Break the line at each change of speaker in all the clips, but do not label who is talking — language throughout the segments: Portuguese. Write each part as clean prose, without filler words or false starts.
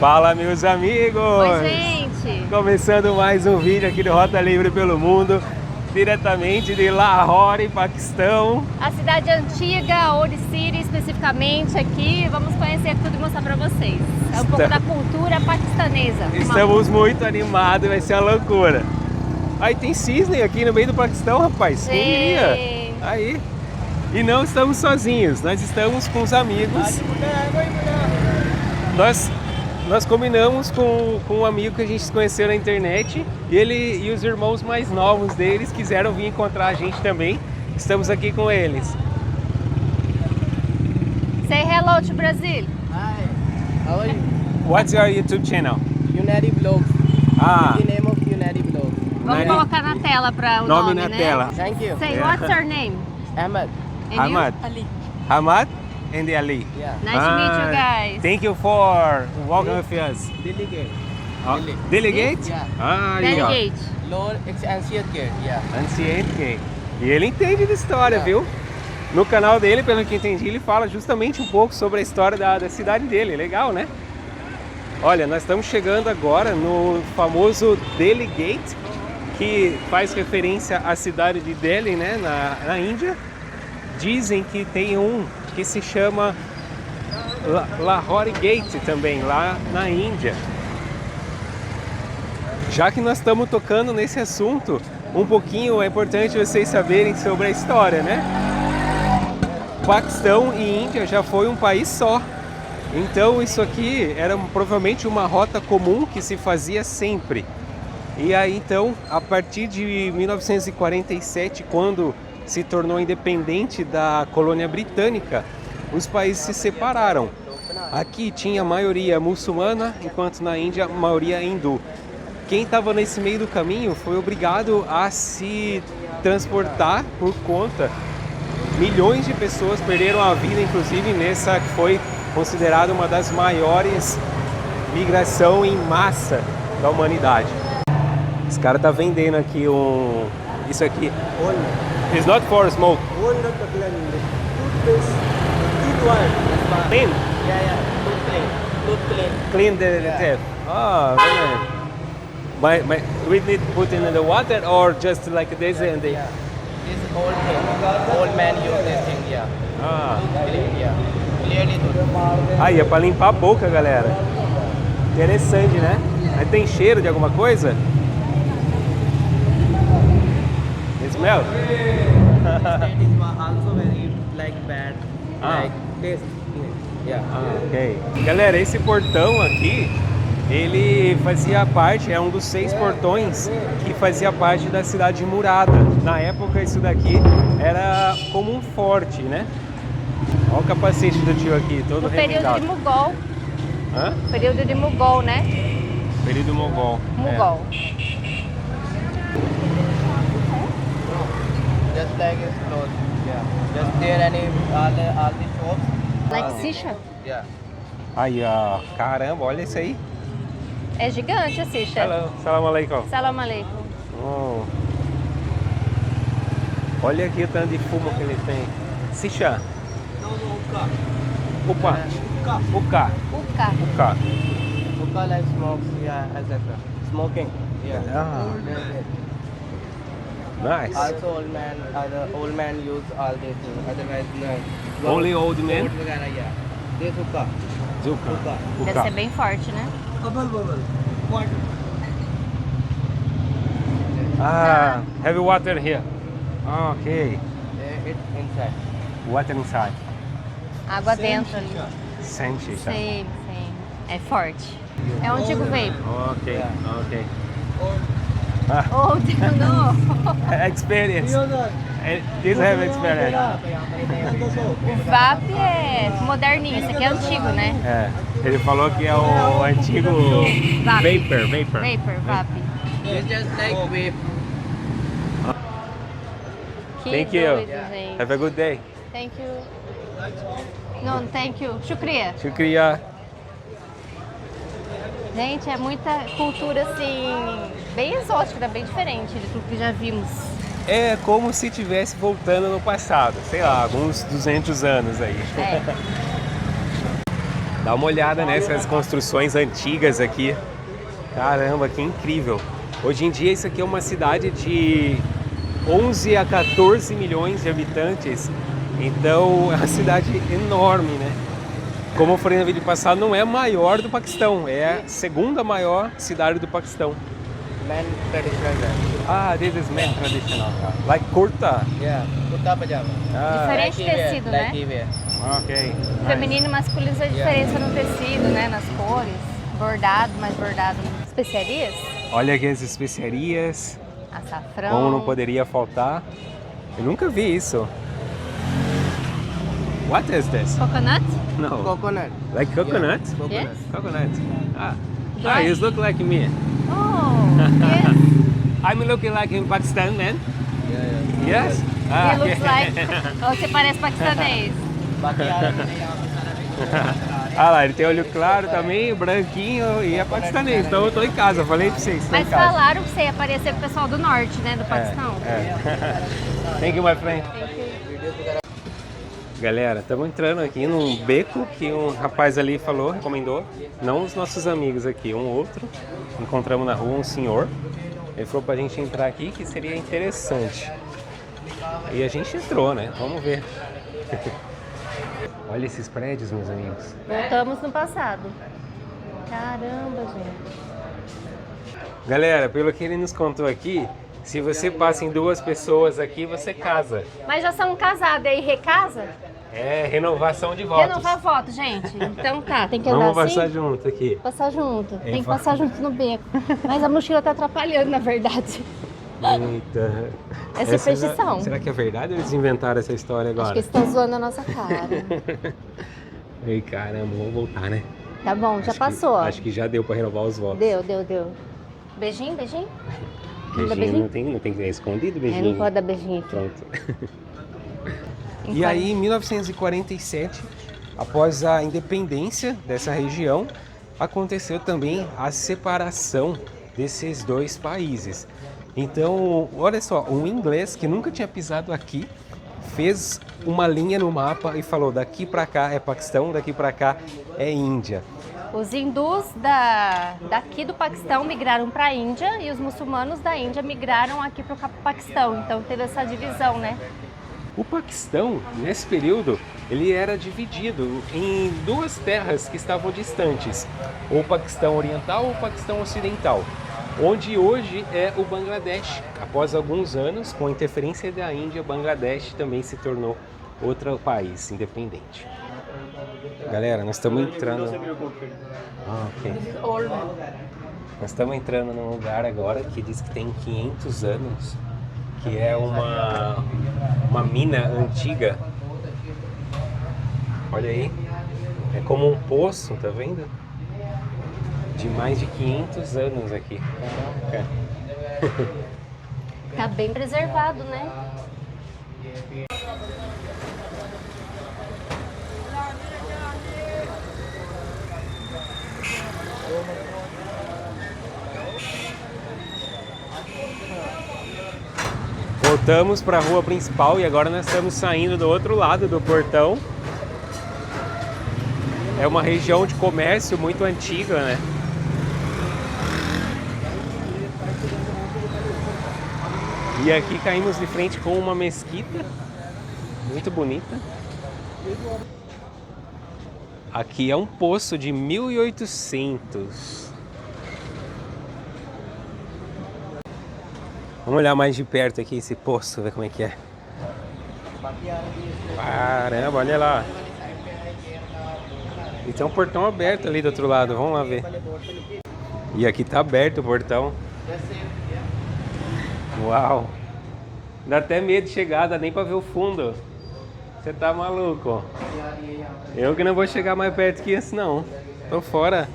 Fala, meus amigos!
Oi, gente!
Começando mais um vídeo aqui do Rota Livre pelo Mundo, diretamente de Lahore, Paquistão.
A cidade antiga, Old City especificamente aqui, vamos conhecer tudo e mostrar pra vocês. É um pouco da cultura paquistanesa.
Estamos muito animados, vai ser uma loucura. Aí tem cisne aqui no meio do Paquistão, rapaz, quem diria? Aí. E não estamos sozinhos, nós estamos com os amigos. Nós combinamos com um amigo que a gente se conheceu na internet e ele e os irmãos mais novos deles quiseram vir encontrar a gente também. Estamos aqui com eles.
Say hello to Brazil.
Hi, how are you?
What's your YouTube channel?
Unary Vlogs.
Ah,
The name of Unary Vlogs.
Vamos colocar na tela para o
nome
nome,
na
né?
tela.
Thank you.
Say, what's your name?
Ahmed.
And you?
Hamad.
Ali.
Hamad and Ali.
Yeah.
Nice to meet you guys.
Thank you for walking with us.
Delegate.
Delegate?
Yeah.
Ah, aí, ó.
Delegate.
Lord Ancient Gate. Yeah.
Anciente Gate. E ele entende de história,
Yeah.
viu? No canal dele, pelo que entendi, ele fala justamente um pouco sobre a história da cidade dele. Legal, né? Olha, nós estamos chegando agora no famoso Delhi Gate, que faz referência à cidade de Delhi, né, na Índia. Dizem que tem um que se chama Lahore Gate também, lá na Índia. Já que nós estamos tocando nesse assunto, um pouquinho é importante vocês saberem sobre a história, né? Paquistão e Índia já foi um país só. Então isso aqui era provavelmente uma rota comum que se fazia sempre. E aí então, a partir de 1947, quando se tornou independente da colônia britânica, os países se separaram. Aqui tinha maioria muçulmana, enquanto na Índia a maioria hindu. Quem estava nesse meio do caminho foi obrigado a se transportar por conta. Milhões de pessoas perderam a vida, inclusive nessa que foi considerada uma das maiores migração em massa da humanidade. Esse cara tá vendendo aqui isso aqui. It's not for smoke. Clean?
Yeah. Tooth clean.
Clean the teeth. Oh, man. But we need to put in the water or just like this and the...
Yeah. This old thing. Old man use this thing. Yeah.
Ah.
Clean. Yeah. Clearly tooth.
Aí é pra limpar a boca, galera. Interessante, né? Mas tem cheiro de alguma coisa? It smell?
It is also very like bad.
Ah.
Like taste. Yeah.
Ah, ok. Galera, esse portão aqui, ele fazia parte, é um dos 6 portões que fazia parte da cidade murada. Na época, isso daqui era como um forte, né? Olha o capacete do tio aqui, todo
No período
remendado.
de Mughal.
Hã?
Período de Mughal, né?
Período mogol.
Mughal.
Just like it's closed. Yeah. Just there any all the shops.
Like Sisha.
Yeah.
Aí, ó. Caramba, olha isso aí.
É gigante a Sisha.
Hello, salam alaikum.
Salam aleikum.
Oh. Olha aqui o tanto de fumo que ele tem. Sisha. Upa. Uka.
Uka.
Uka.
Hookah like smokes. Yeah, etc. Smoking. Yeah.
Ah, nice.
Also old man use all these things. Otherwise no.
Only old men?
Goat वगैरह, yeah. This hookah.
Zuka.
Deve
Uka.
ser bem forte, né?
Ah, have water here. Ok.
It's inside.
Water inside.
Água dentro ali.
Sem shisha.
Sim. É forte. É um antigo vape.
Ok, ok.
Old, no.
Experience. This have experience.
O vape é moderninho, esse aqui é antigo, né?
É, ele falou que é o antigo
Vape.
vapor.
Vapor, vape.
It's just like vape.
Que
Thank you.
doido, gente.
Have a good day.
Thank you. Não, thank you. Shukriya.
Shukriya.
Gente, é muita cultura, assim, bem exótica, bem diferente de tudo que já vimos.
É como se estivesse voltando no passado, sei lá, alguns 200 anos aí.
É.
Dá uma olhada nessas construções antigas aqui. Caramba, que incrível. Hoje em dia isso aqui é uma cidade de 11 a 14 milhões de habitantes. Então é uma cidade enorme, né? Como eu falei no vídeo passado, não é a maior do Paquistão, é a segunda maior cidade do Paquistão.
Men traditional dress.
Ah, this is men traditional. Like kurta.
Yeah, kurta pajama.
Ah,
Diferente tecido, né?
Like wear.
ok.
Feminino e masculino, a diferença no tecido, né? Nas cores. Bordado, mais bordado. Especiarias?
Olha aqui as especiarias.
Açafrão.
Como não poderia faltar. Eu nunca vi isso. What is this?
Coconut?
No.
Coconut.
Like coconut?
Yeah, coconut.
Yes.
Coconut. Ah.
Do
Ah,
I-
you look like me.
Oh, yes.
I'm looking like in Pakistan, man.
Yeah,
Yes?
He looks like... Você parece paquistanês.
बाकी आदमी ने यहाँ पे सारा
Ah lá, ele tem olho claro também, branquinho e é paquistanês. Então eu tô em casa, falei pra vocês, tô em
Mas
casa.
falaram que você ia aparecer com o pessoal do norte, né? Do Paquistão.
Thank you, my friend. Galera, estamos entrando aqui num beco que um rapaz ali falou, recomendou. Não os nossos amigos aqui, um outro. Encontramos na rua um senhor. Ele falou pra gente entrar aqui que seria interessante. E a gente entrou, né? Vamos ver. Olha esses prédios, meus amigos.
Voltamos no passado. Caramba, gente.
Galera, pelo que ele nos contou aqui, se você passa em duas pessoas aqui, você casa.
Mas já são casados, aí recasa?
É renovação de votos.
Renovar voto, gente. Então tá, tem que andar
Vamos
assim?
passar junto aqui.
Passar junto. Tem que
fa-
passar junto no beco. Mas a mochila tá atrapalhando, na verdade.
Eita.
É superstição.
Será que é verdade ou eles inventaram essa história
Acho
agora?
que eles estão zoando a nossa cara.
Ei, caramba, vamos voltar, né?
Tá bom, já
Acho que-
passou.
Acho que já deu pra renovar os votos.
Deu. Beijinho, beijinho? Não dá
Beijinho
beijinho?
não tem que ter escondido,
É,
beijinho.
não pode dar beijinho aqui.
Pronto. E aí, em 1947, após a independência dessa região, aconteceu também a separação desses dois países. Então, olha só, um inglês que nunca tinha pisado aqui fez uma linha no mapa e falou: daqui para cá é Paquistão, daqui para cá é Índia.
Os hindus daqui do Paquistão migraram para a Índia e os muçulmanos da Índia migraram aqui para o Paquistão. Então teve essa divisão, né?
O Paquistão, nesse período, ele era dividido em duas terras que estavam distantes, o Paquistão Oriental ou o Paquistão Ocidental, onde hoje é o Bangladesh. Após alguns anos, com a interferência da Índia, Bangladesh também se tornou outro país independente. Galera, nós estamos entrando... ok. Nós estamos entrando num lugar agora que diz que tem 500 anos, que é uma mina antiga. Olha aí, é como um poço, tá vendo? De mais de 500 anos aqui.
Tá bem preservado, né?
Voltamos para a rua principal e agora nós estamos saindo do outro lado do portão. É uma região de comércio muito antiga, né? E aqui caímos de frente com uma mesquita muito bonita. Aqui é um poço de 1800. Vamos olhar mais de perto aqui esse poço, ver como é que é. Caramba, olha lá. E tem um portão aberto ali do outro lado, vamos lá ver. E aqui tá aberto o portão. Uau! Dá até medo de chegar, dá nem pra ver o fundo. Você tá maluco? Eu que não vou chegar mais perto que isso não. Tô fora.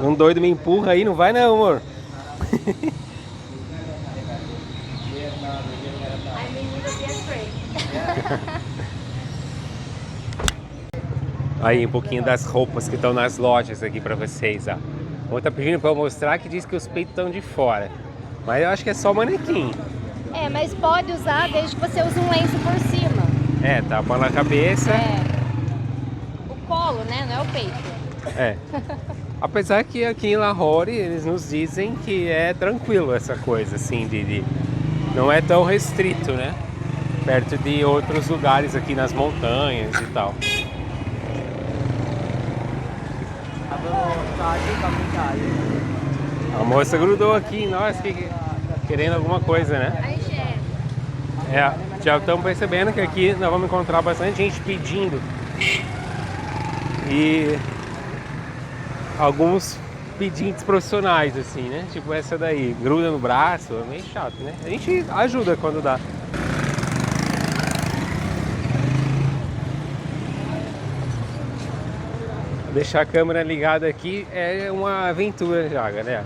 Um doido me empurra aí, não vai não, amor. Aí um pouquinho das roupas que estão nas lojas aqui pra vocês, ó. Vou tá pedindo pra eu mostrar que diz que os peitos estão de fora. Mas eu acho que é só manequim.
É, mas pode usar desde que você use um lenço por cima.
É, tapa na cabeça.
É. O colo, né? Não é o peito.
É. Apesar que aqui em Lahore eles nos dizem que é tranquilo essa coisa, assim, não é tão restrito, né? Perto de outros lugares aqui nas montanhas e tal. A moça grudou aqui em nós, querendo alguma coisa, né?
Aí, chefe.
Já estamos percebendo que aqui nós vamos encontrar bastante gente pedindo. E alguns pedintes profissionais, assim, né? Tipo essa daí, gruda no braço, é meio chato, né? A gente ajuda quando dá. Deixar a câmera ligada aqui é uma aventura já, galera.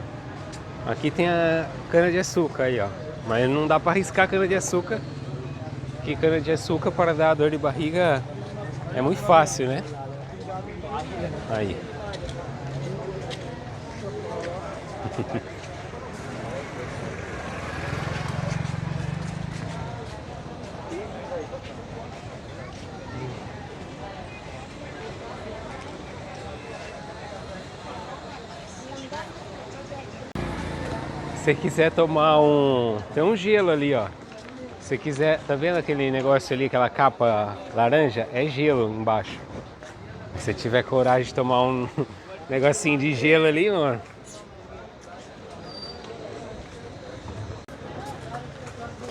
Aqui tem a cana-de-açúcar aí, ó. Mas não dá para arriscar cana-de-açúcar, porque cana-de-açúcar para dar dor de barriga é muito fácil, né? Aí. Se você quiser tomar tem um gelo ali, ó. Se você quiser, tá vendo aquele negócio ali, aquela capa laranja? É gelo embaixo. Se você tiver coragem de tomar um negocinho de gelo ali, mano.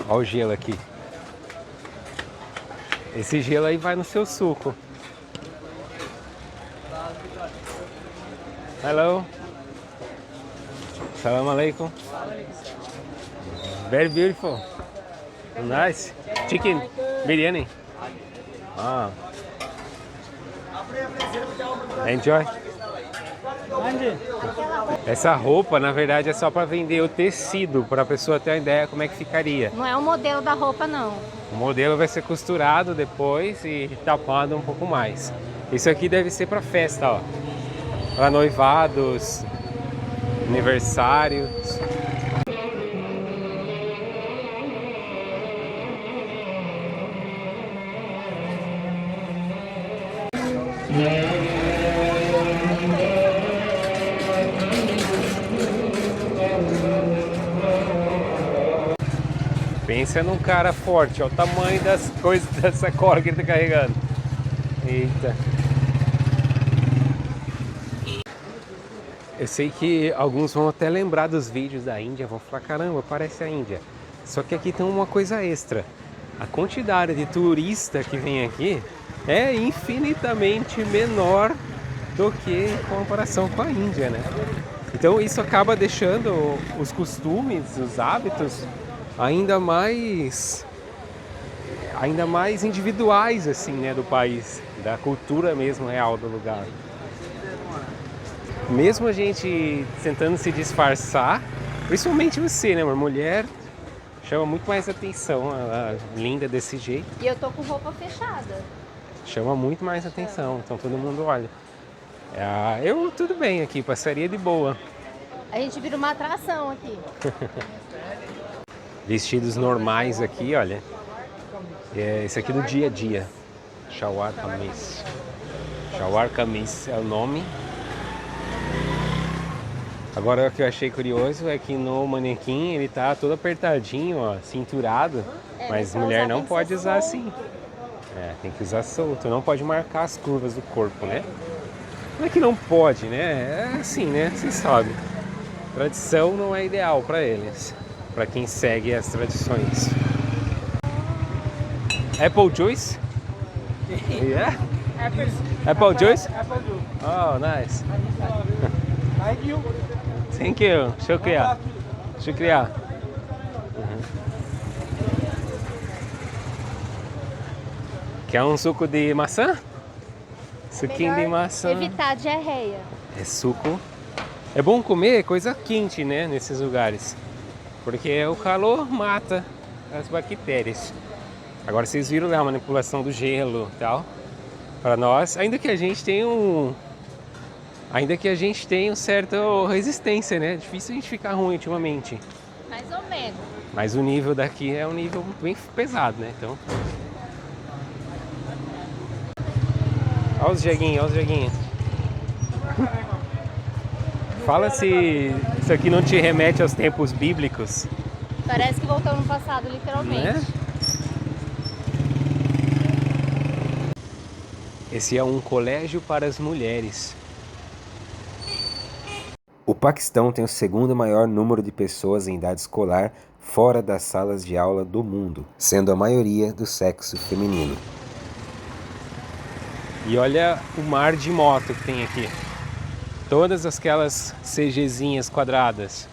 Olha o gelo aqui. Esse gelo aí vai no seu suco. Hello. Salam alaikum. Very beautiful. Nice. Chicken biryani. Ah. Enjoy. Essa roupa, na verdade, é só para vender o tecido, para a pessoa ter uma ideia como é que ficaria.
Não é o modelo da roupa, não.
O modelo vai ser costurado depois e tapado um pouco mais. Isso aqui deve ser para festa, ó. Para noivados, aniversários. Pensa num cara forte, olha o tamanho das coisas dessa corda que ele tá carregando. Eita. Eu sei que alguns vão até lembrar dos vídeos da Índia, vão falar, caramba, parece a Índia. Só que aqui tem uma coisa extra. A quantidade de turista que vem aqui é infinitamente menor do que em comparação com a Índia, né? Então isso acaba deixando os costumes, os hábitos ainda mais individuais, assim, né, do país, da cultura mesmo real do lugar. Mesmo a gente tentando se disfarçar, principalmente você, né, uma mulher chama muito mais atenção, ela linda desse jeito.
E eu tô com roupa fechada.
Chama muito mais atenção, então todo mundo olha. Eu tudo bem aqui, passaria de boa.
A gente vira uma atração aqui.
Vestidos normais aqui, olha. Esse aqui do dia a dia. Shalwar Kameez. Shalwar Kameez é o nome. Agora o que eu achei curioso é que no manequim ele tá todo apertadinho, ó, cinturado. Mas mulher não pode usar assim. Tem que usar solto, não pode marcar as curvas do corpo, né? Não é que não pode, né? É assim, né? Você sabe. Tradição não é ideal para eles. Para quem segue as tradições. Apple juice? Yeah? Apple juice?
Apple juice.
Oh, nice.
Thank you.
Thank you. Shukriya. Shukriya. Quer um suco de maçã? Suquinho de maçã.
Evitar diarreia.
É suco. É bom comer coisa quente, né? Nesses lugares. Porque o calor mata as bactérias. Agora vocês viram lá a manipulação do gelo e tal. Para nós, ainda que a gente tenha certa resistência, né? É difícil a gente ficar ruim ultimamente.
Mais ou menos.
Mas o nível daqui é um nível bem pesado, né? Então. Olha os jeguinhos, olha os jeguinhos. Fala se isso aqui não te remete aos tempos bíblicos.
Parece que voltamos no passado, literalmente.
Né? Esse é um colégio para as mulheres. O Paquistão tem o segundo maior número de pessoas em idade escolar fora das salas de aula do mundo, sendo a maioria do sexo feminino. E olha o mar de moto que tem aqui. Todas aquelas CGzinhas quadradas.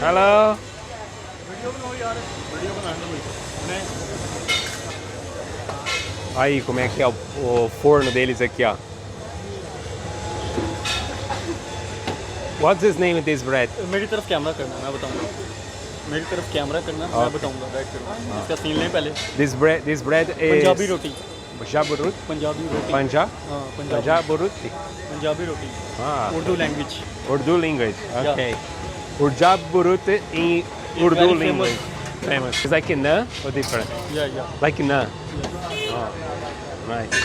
Hello. Aí como é que é o forno deles aqui, ó. What's his name of this bread?
मेरी तरफ कैमरा करना मैं बताऊंगा मेरी तरफ कैमरा करना मैं बताऊंगा बैठ कर इसका सीन लें पहले
This bread is
पंजाबी रोटी
पंजाबी रोटी
पंजाबी रोटी
पंजाब
हाँ
पंजाबी रोटी
पंजाबी रोटी
Ah,
Urdu language
Urdu language. Okay. Urjab burut in Urdu
very
language. Famous. It's like naan or different?
या
Like naan. Oh, nice.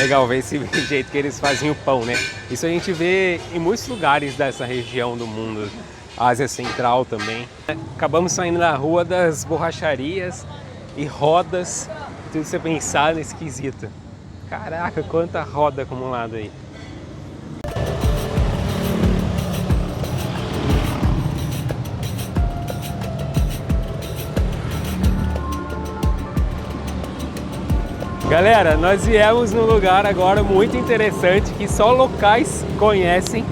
Legal ver esse jeito que eles fazem o pão, né? Isso a gente vê em muitos lugares dessa região do mundo. Ásia Central também. Acabamos saindo na rua das borracharias e rodas. Tudo você pensar nesse quesito. Caraca, quanta roda acumulada aí. Galera, nós viemos num lugar agora muito interessante que só locais conhecem,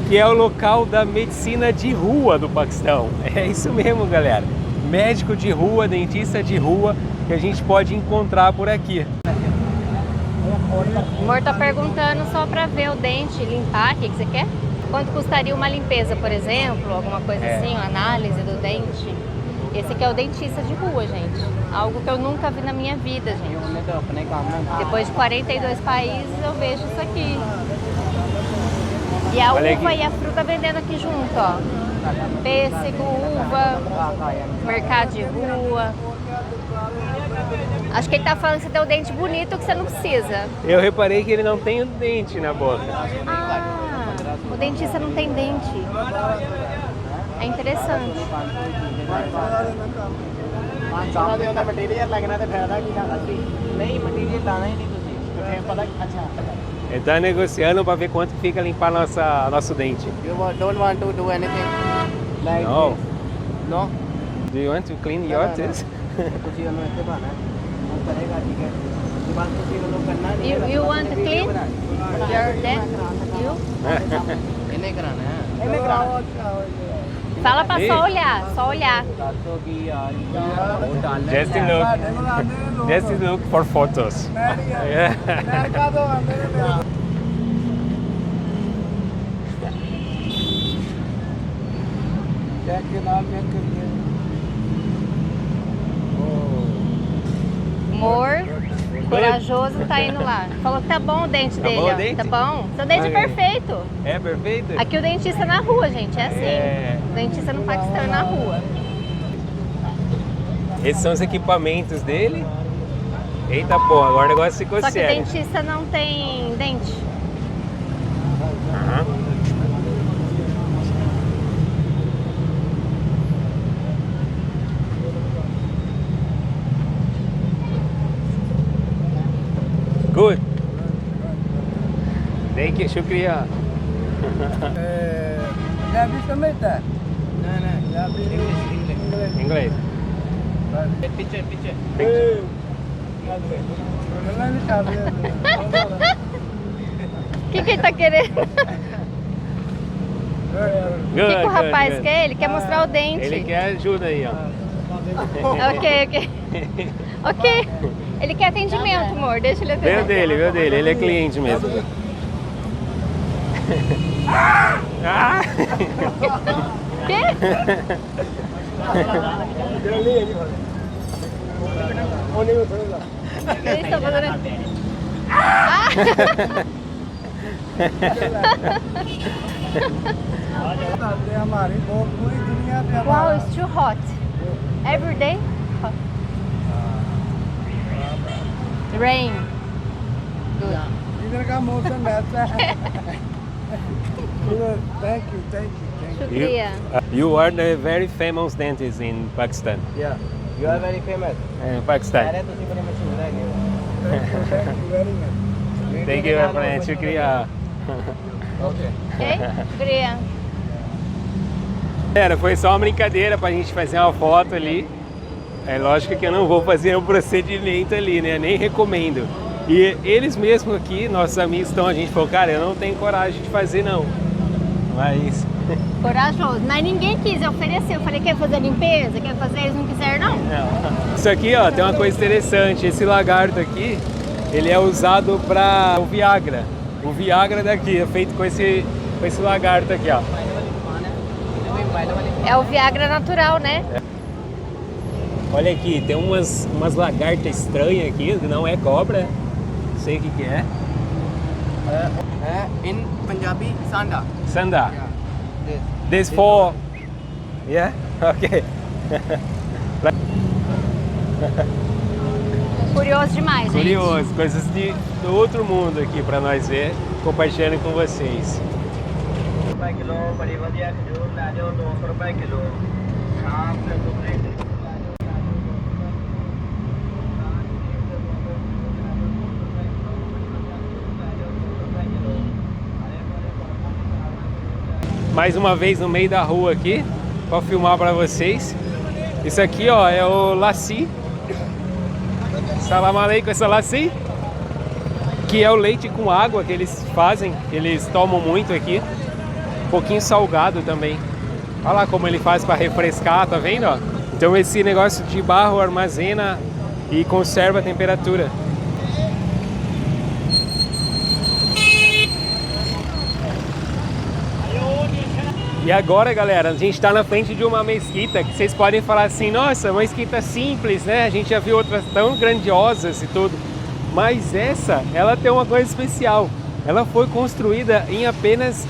que é o local da medicina de rua do Paquistão. É isso mesmo, galera. Médico de rua, dentista de rua, que a gente pode encontrar por aqui.
O amor tá perguntando só pra ver o dente, limpar, o que você quer? Quanto custaria uma limpeza, por exemplo, alguma coisa assim, uma análise do dente? Esse aqui é o dentista de rua, gente. Algo que eu nunca vi na minha vida, gente. Depois de 42 países eu vejo isso aqui. E a
Olha
uva
aqui.
e a fruta vendendo aqui junto, ó. Pêssego, uva, mercado de rua. Acho que ele tá falando que você tem o dente bonito que você não precisa.
Eu reparei que ele não tem o dente na boca.
Ah, o dentista não tem dente. É interessante.
Material लगना तो फायदा की नहीं मटेरियल लाना ही नहीं तुझे पता अच्छा
Ele tá negociando para ver quanto fica limpar nosso dente.
you don't want to do anything like
No.
no
Do you want to clean your teeth?
तुझे हमें ऐसे बना है हम करेगा ठीक है उसके बाद तुझे वो करना नहीं
You want to clean your dent? You?
इन्हें कराना है इन्हें कराना
Fala pra só olhar, só olhar.
Just look for photos. Yeah.
Amor, corajoso, tá indo lá. Falou que tá bom o dente dele,
bom o
ó.
dente?
Tá bom. Seu dente é
Ok.
perfeito.
É perfeito?
Aqui o dentista é na rua, gente, é assim.
É.
O dentista no Paquistão é na rua.
Esses são os equipamentos dele. Eita porra, agora o negócio ficou
Só que o
sério.
dentista não tem dente.
Aham. Good. Thank you, shukriya. Inglês.
picture
O que ele tá querendo? O que o rapaz quer? Ele quer mostrar o dente.
Ele quer ajuda aí, ó.
Ok. Ok. Ele quer atendimento, amor. Deixa ele atender.
Veio dele. Ele é cliente mesmo. Ah!
Quê? O que eles estão fazendo? Ah! Wow, it's too hot. Every day? Hot. Rain. Good.
इधर का मौसम ऐसा है Thank you.
Shukriya.
You are the very famous dentist in Pakistan.
Yeah, you are very famous.
In Pakistan.
अरे तुसी बड़े मशहूर है Thank you very much.
Thank you, my friend. Shukriya.
Okay.
Ok? Shukriya.
Galera, foi só uma brincadeira pra gente fazer uma foto ali. É lógico que eu não vou fazer um procedimento ali, né? Nem recomendo. E eles mesmos aqui, nossos amigos estão, a gente falou, cara, eu não tenho coragem de fazer não. Mas...
Corajoso. Mas ninguém quis oferecer. Eu falei, quer fazer limpeza? Quer fazer? Eles não quiseram, não.
Isso aqui, ó, tem uma coisa interessante. Esse lagarto aqui, ele é usado para o Viagra. O Viagra daqui é feito com esse lagarto aqui, ó.
É o Viagra natural, né?
Olha aqui, tem umas lagartas estranhas aqui, não é cobra. Não sei o que é.
In Punjabi, Sanda.
Sanda.
This.
This for... Yeah? Ok.
Curioso demais, gente.
Curioso, coisas do outro mundo aqui para nós ver, compartilhando com vocês.
₹2 किलो बड़ी बढ़िया खजूर ला जाओ ₹200 किलो शाम से सुबह
Mais uma vez no meio da rua aqui, para filmar para vocês. Isso aqui, ó, é o lassi. Salam aleikum, essa lassi. Que é o leite com água que eles fazem, que eles tomam muito aqui. Um pouquinho salgado também. Olha lá como ele faz para refrescar, tá vendo, ó? Então esse negócio de barro armazena e conserva a temperatura. E agora, galera, a gente está na frente de uma mesquita que vocês podem falar assim, nossa, uma mesquita simples, né? A gente já viu outras tão grandiosas e tudo. Mas essa, ela tem uma coisa especial. Ela foi construída em apenas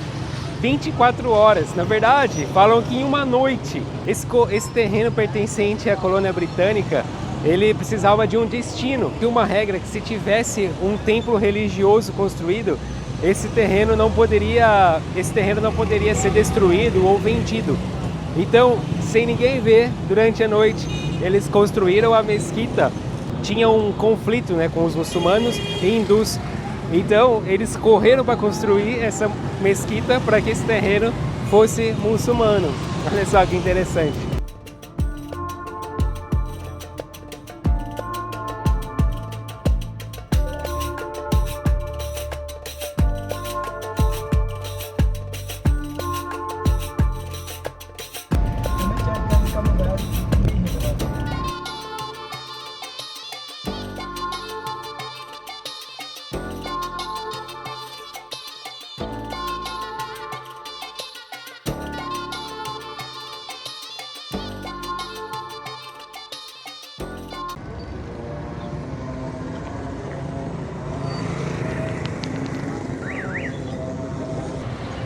24 horas. Na verdade, falam que em uma noite. Esse terreno pertencente à colônia britânica, ele precisava de um destino. E uma regra que se tivesse um templo religioso construído, esse terreno não poderia ser destruído ou vendido. Então, sem ninguém ver, durante a noite, eles construíram a mesquita. Tinha um conflito, né, com os muçulmanos e hindus. Então, eles correram para construir essa mesquita para que esse terreno fosse muçulmano. Olha só que interessante.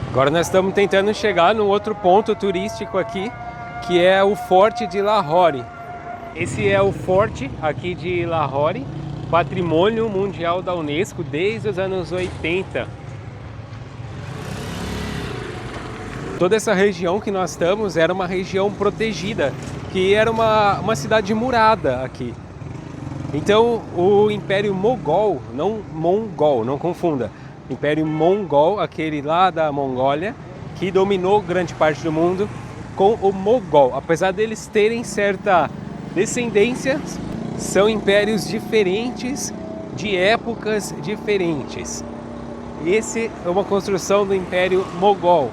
Agora nós estamos tentando chegar num outro ponto turístico aqui, que é o Forte de Lahore. Esse é o forte aqui de Lahore, Patrimônio Mundial da Unesco desde os anos 80. Toda essa região que nós estamos era uma região protegida, que era uma cidade murada aqui. Então o Império Mogol, não Mongol, não confunda, Império Mongol, aquele lá da Mongólia, que dominou grande parte do mundo, com o Mogol. Apesar deles terem certa descendência, são impérios diferentes, de épocas diferentes. Esse é uma construção do Império Mogol.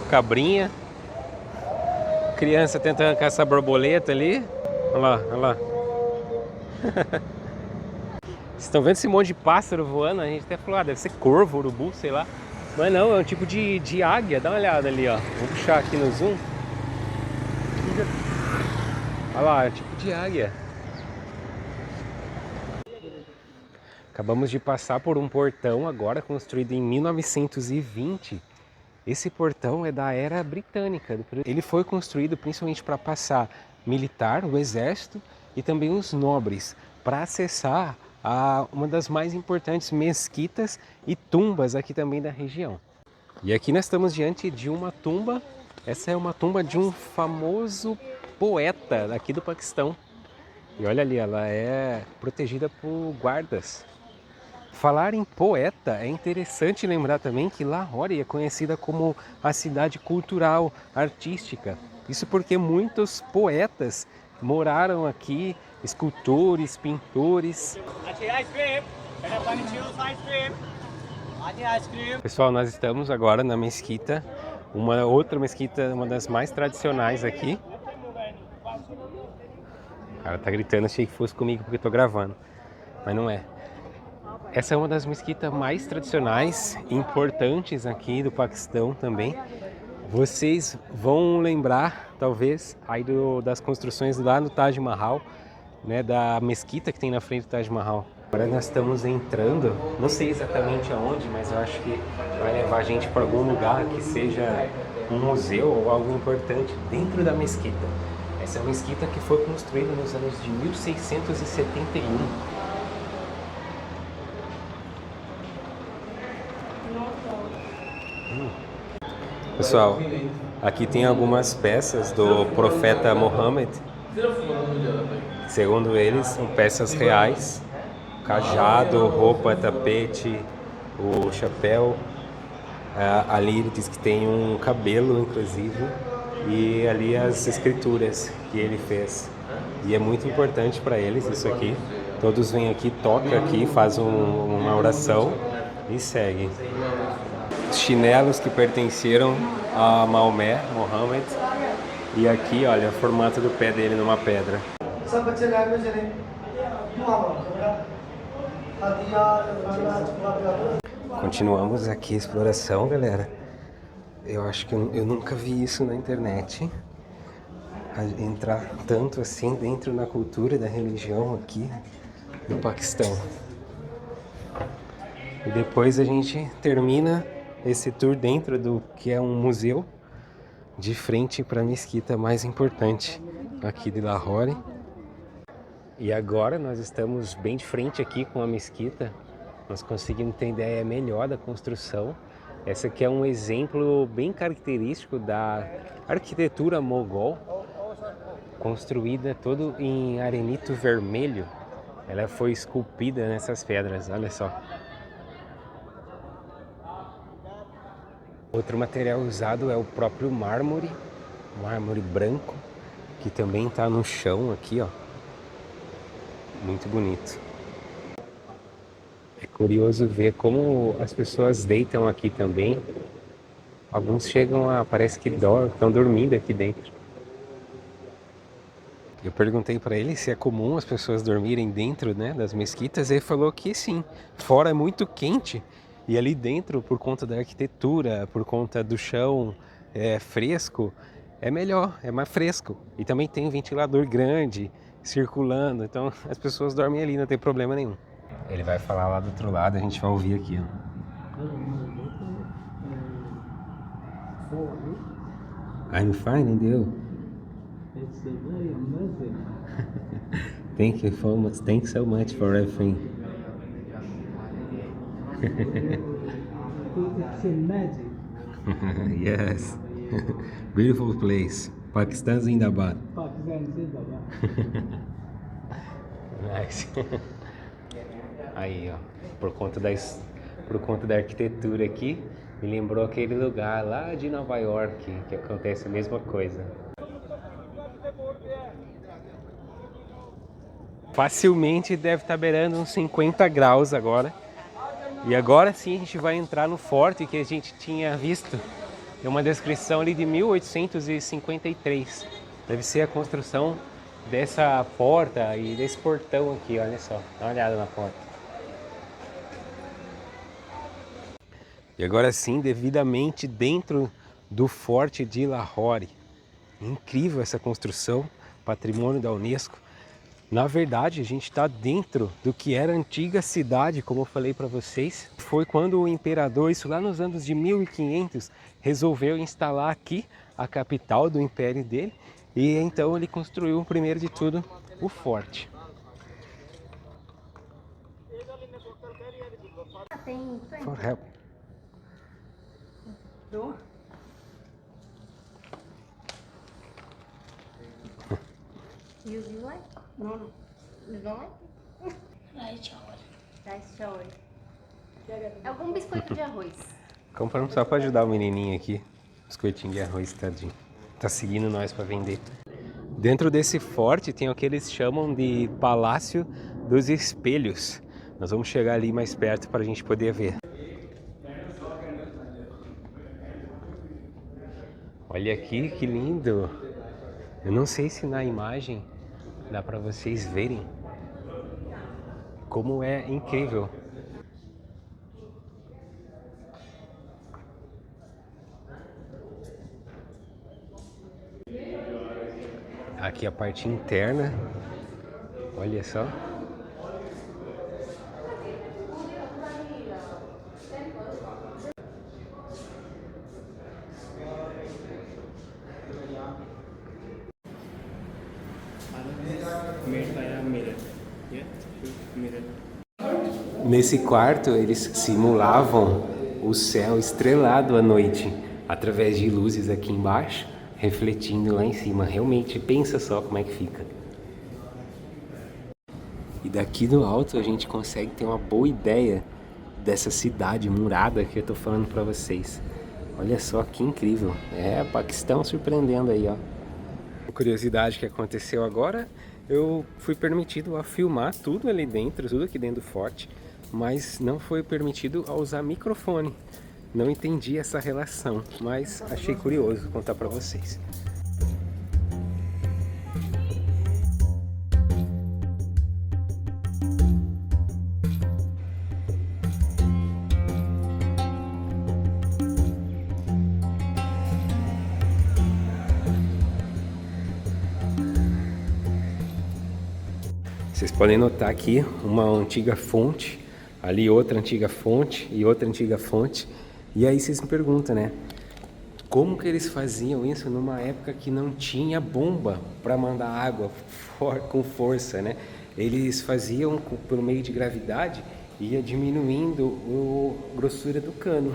Cabrinha. Criança tentando caçar borboleta ali. Olha lá, olha lá. Vocês estão vendo esse monte de pássaro voando? A gente até falou, deve ser corvo, urubu, sei lá. Mas não, é um tipo de águia. Dá uma olhada ali, ó. Vou puxar aqui no zoom. Olha lá, é um tipo de águia. Acabamos de passar por um portão agora construído em 1920. Esse portão é da era britânica. Ele foi construído principalmente para passar militar, o exército e também os nobres, para acessar uma das mais importantes mesquitas e tumbas aqui também da região. E aqui nós estamos diante de uma tumba. Essa é uma tumba de um famoso poeta daqui do Paquistão. E olha ali, ela é protegida por guardas. Falar em poeta, é interessante lembrar também que Lahore é conhecida como a cidade cultural, artística. Isso porque muitos poetas moraram aqui, escultores, pintores. Pessoal, nós estamos agora na mesquita, uma outra mesquita, uma das mais tradicionais aqui. O cara tá gritando, achei que fosse comigo porque eu tô gravando, mas não é. Essa é uma das mesquitas mais tradicionais, importantes aqui do Paquistão também. Vocês vão lembrar, talvez, aí das construções lá no Taj Mahal, né, da mesquita que tem na frente do Taj Mahal. Agora nós estamos entrando, não sei exatamente aonde, mas eu acho que vai levar a gente para algum lugar que seja um museu ou algo importante dentro da mesquita. Essa é uma mesquita que foi construída nos anos de 1671. Pessoal, aqui tem algumas peças do profeta Muhammad. Segundo eles, são peças reais. Cajado, roupa, tapete, o chapéu. Ali ele diz que tem um cabelo, inclusive. E ali as escrituras que ele fez. E é muito importante para eles isso aqui. Todos vêm aqui, tocam aqui, fazem uma oração e seguem. Chinelos que pertenceram a Maomé, Muhammad. E aqui, olha, o formato do pé dele numa pedra. Continuamos aqui a exploração, galera. Eu acho que eu nunca vi isso na internet. Entrar tanto assim dentro da cultura da religião aqui no Paquistão. E depois a gente termina esse tour dentro do que é um museu, de frente para a mesquita mais importante aqui de Lahore. E agora nós estamos bem de frente aqui com a mesquita. Nós conseguimos ter ideia melhor da construção. Essa aqui é um exemplo bem característico da arquitetura mogol, construída todo em arenito vermelho. Ela foi esculpida nessas pedras, olha só. Outro material usado é o próprio mármore branco, que também está no chão aqui, ó. Muito bonito. É curioso ver como as pessoas deitam aqui também. Alguns chegam parece que estão dormindo aqui dentro. Eu perguntei para ele se é comum as pessoas dormirem dentro, né, das mesquitas, e ele falou que sim. Fora é muito quente. E ali dentro, por conta da arquitetura, por conta do chão fresco, é melhor, é mais fresco. E também tem um ventilador grande circulando, então as pessoas dormem ali, não tem problema nenhum. Ele vai falar lá do outro lado, a gente vai ouvir aqui. I'm fine, and you?
It's very amazing.
Thank you so much for everything.
It's a magic.
Yes. Beautiful place. Pakistan Zindabad.
Pakistan Zindabad.
Nice. Aí, ó, por conta da arquitetura aqui, me lembrou aquele lugar lá de Nova York, que acontece a mesma coisa. Facilmente deve estar beirando uns 50 graus agora. E agora sim a gente vai entrar no forte que a gente tinha visto. Tem uma descrição ali de 1853. Deve ser a construção dessa porta e desse portão aqui, olha só. Dá uma olhada na porta. E agora sim, devidamente dentro do forte de Lahore. Incrível essa construção, patrimônio da Unesco. Na verdade, a gente está dentro do que era a antiga cidade, como eu falei para vocês. Foi quando o imperador, isso lá nos anos de 1500, resolveu instalar aqui a capital do império dele. E então ele construiu, primeiro de tudo, o forte. For help.
You like? No. You don't like? Rice shower. Algum biscoito de arroz.
Compramos só para ajudar o menininho aqui. Biscoitinho de arroz, tadinho. Tá seguindo nós para vender. Dentro desse forte tem o que eles chamam de Palácio dos Espelhos. Nós vamos chegar ali mais perto para a gente poder ver. Olha aqui que lindo! Eu não sei se na imagem dá para vocês verem como é incrível. Aqui a parte interna, olha só. Nesse quarto eles simulavam o céu estrelado à noite através de luzes aqui embaixo, refletindo lá em cima. Realmente, pensa só como é que fica. E daqui do alto a gente consegue ter uma boa ideia dessa cidade murada que eu tô falando pra vocês. Olha só que incrível. É, Paquistão surpreendendo aí, ó. Curiosidade que aconteceu agora, eu fui permitido a filmar tudo ali dentro, tudo aqui dentro do forte, mas não foi permitido a usar microfone. Não entendi essa relação, mas achei curioso contar pra vocês. Vocês podem notar aqui uma antiga fonte, ali outra antiga fonte e outra antiga fonte. E aí vocês me perguntam, né? Como que eles faziam isso numa época que não tinha bomba para mandar água com força, né? Eles faziam por meio de gravidade, ia diminuindo a grossura do cano,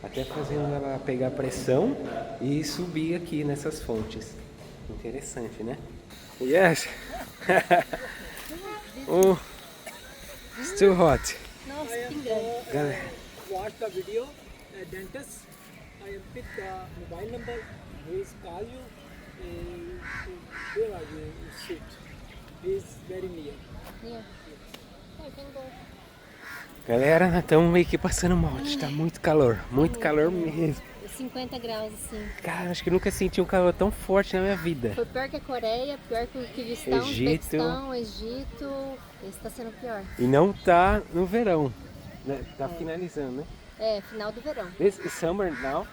até fazendo ela pegar pressão e subir aqui nessas fontes. Interessante, né? Yes! Oh, it's too hot.
Nossa, que grande.
Watch the video, dentist. I pick the mobile number. He is call you. Where are you? Sit. He is very near.
Yeah. I can go.
Galera, nós estamos meio que passando mal. Está muito calor mesmo.
50 graus, assim.
Cara, acho que nunca senti um calor tão forte na minha vida.
Foi pior que a Coreia, pior que o Kirguistão, Uzbequistão, Egito. Esse tá sendo pior.
E não tá no verão, né? Tá finalizando, né?
É, final do verão.
This is summer now?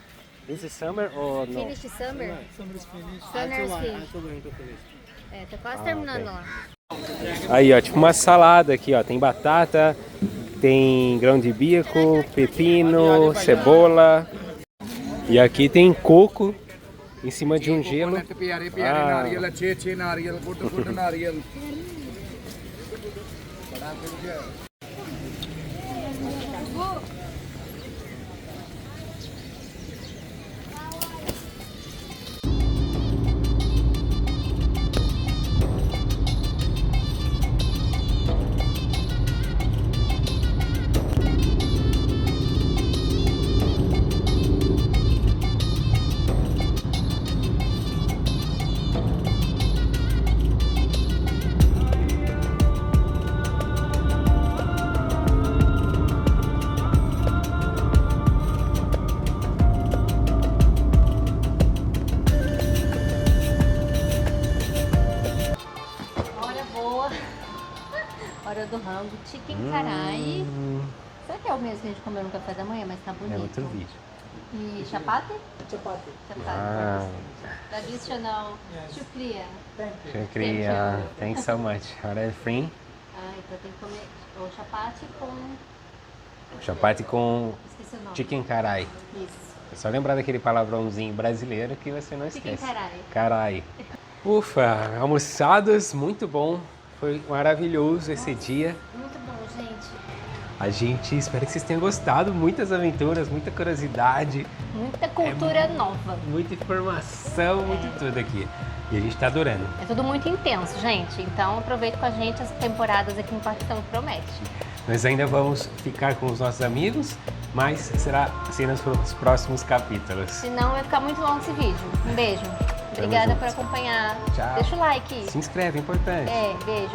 This is summer or no?
Finish summer?
Summer is finished.
Summer is
Also
finished.
going to finish.
É, tá quase terminando
ok.
lá.
Aí, ó, tipo uma salada aqui, ó. Tem batata, tem grão de bico, pepino, cebola. E aqui tem coco em cima de um gelo. Ah.
Hora boa. Hora do rango. Chicken carai. Será que é o mesmo que a gente comeu no café da manhã? Mas tá bonito.
É outro vídeo.
E chapati?
Chapati.
Chapati.
Ah,
Tradicional.
Yes.
Shukriya.
Thank you.
shukriya. Thanks so much. Order free.
Ah, então tem que comer o chapati com...
Chapati com
Esqueci o nome.
chicken carai.
Isso.
É só lembrar daquele palavrãozinho brasileiro que você não
Chicken
esquece.
carai.
Carai. Ufa, almoçadas, muito bom. Foi maravilhoso esse dia.
Muito bom, gente.
A gente espera que vocês tenham gostado. Muitas aventuras, muita curiosidade,
Muita cultura nova.
muita informação, muito tudo aqui. E a gente tá adorando.
É tudo muito intenso, gente. Então aproveita com a gente as temporadas aqui no Parque Tanto Promete.
Nós ainda vamos ficar com os nossos amigos, mas será assim nos próximos capítulos.
Senão vai ficar muito longo esse vídeo. Um beijo. Obrigada
junto.
por acompanhar.
Tchau.
Deixa o like.
Se inscreve, é importante.
É, beijo.